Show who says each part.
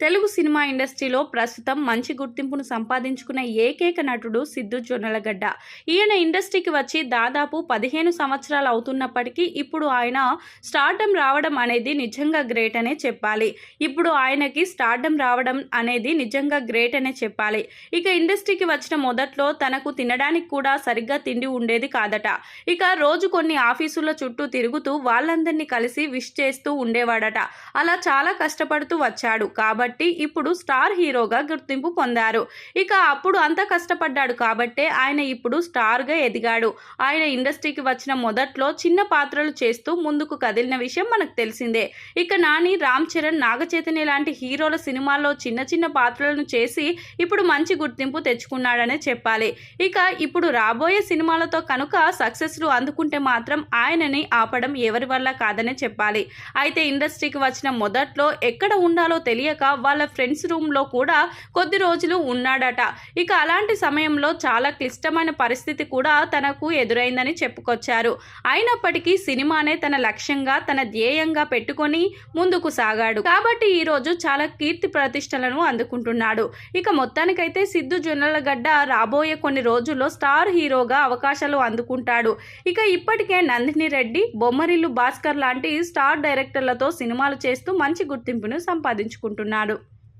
Speaker 1: Telugu cinema ఇండస్ట్రీలో ప్రస్తుతం మంచి గుర్తింపును సంపాదించుకున్న ఏకైక నటుడు సిద్దు జొన్నలగడ్డ. ఈయన ఇండస్ట్రీకి వచ్చి దాదాపు 15 సంవత్సరాలు అవుతున్నప్పటికీ ఇప్పుడు ఆయన స్టార్డమ్ రావడం అనేది నిజంగా గ్రేట్ అనే చెప్పాలి. ఇక ఇండస్ట్రీకి వచ్చిన మొదట్లో తనకు తినడానికి కూడా సరిగ్గా తిండి ఉండేది కాదట. ఇక రోజు కొన్ని ఆఫీసుల చుట్టూ తిరుగుతూ వాళ్ళందరినీ కలిసి విష్ చేస్తూ ఉండేవాడట. అలా చాలా కష్టపడుతూ వచ్చాడు కాబట్టి ఇప్పుడు స్టార్ హీరోగా గుర్తింపు పొందారు. ఇక అప్పుడు అంత కష్టపడ్డాడు కాబట్టే ఆయన ఇప్పుడు స్టార్ గా ఎదిగాడు. ఆయన ఇండస్ట్రీకి వచ్చిన మొదట్లో చిన్న పాత్రలు చేస్తూ ముందుకు కదిలిన విషయం మనకు తెలిసిందే. ఇక నాని, రామ్ చరణ్, నాగచైతన్య లాంటి హీరోల సినిమాల్లో చిన్న చిన్న పాత్రలను చేసి ఇప్పుడు మంచి గుర్తింపు తెచ్చుకున్నాడనే చెప్పాలి. ఇక ఇప్పుడు రాబోయే సినిమాలతో కనుక సక్సెస్లు అందుకుంటే మాత్రం ఆయనని ఆపడం ఎవరి వల్ల కాదనే చెప్పాలి. అయితే ఇండస్ట్రీకి వచ్చిన మొదట్లో ఎక్కడ ఉండాలో తెలియక వాళ్ళ ఫ్రెండ్స్ రూమ్ లో కూడా కొద్ది రోజులు ఉన్నాడట. ఇక అలాంటి సమయంలో చాలా క్లిష్టమైన పరిస్థితి కూడా తనకు ఎదురైందని చెప్పుకొచ్చారు. అయినప్పటికీ సినిమానే తన లక్ష్యంగా, తన ధ్యేయంగా పెట్టుకొని ముందుకు సాగాడు కాబట్టి ఈ రోజు చాలా కీర్తి ప్రతిష్టలను అందుకుంటున్నాడు. ఇక మొత్తానికైతే సిద్దు జొన్నలగడ్డ రాబోయే కొన్ని రోజుల్లో స్టార్ హీరోగా అవకాశాలు అందుకుంటాడు. ఇక ఇప్పటికే నందిని రెడ్డి, బొమ్మరిల్లు భాస్కర్ లాంటి స్టార్ డైరెక్టర్లతో సినిమాలు చేస్తూ మంచి గుర్తింపును సంపాదించుకుంటున్నాడు.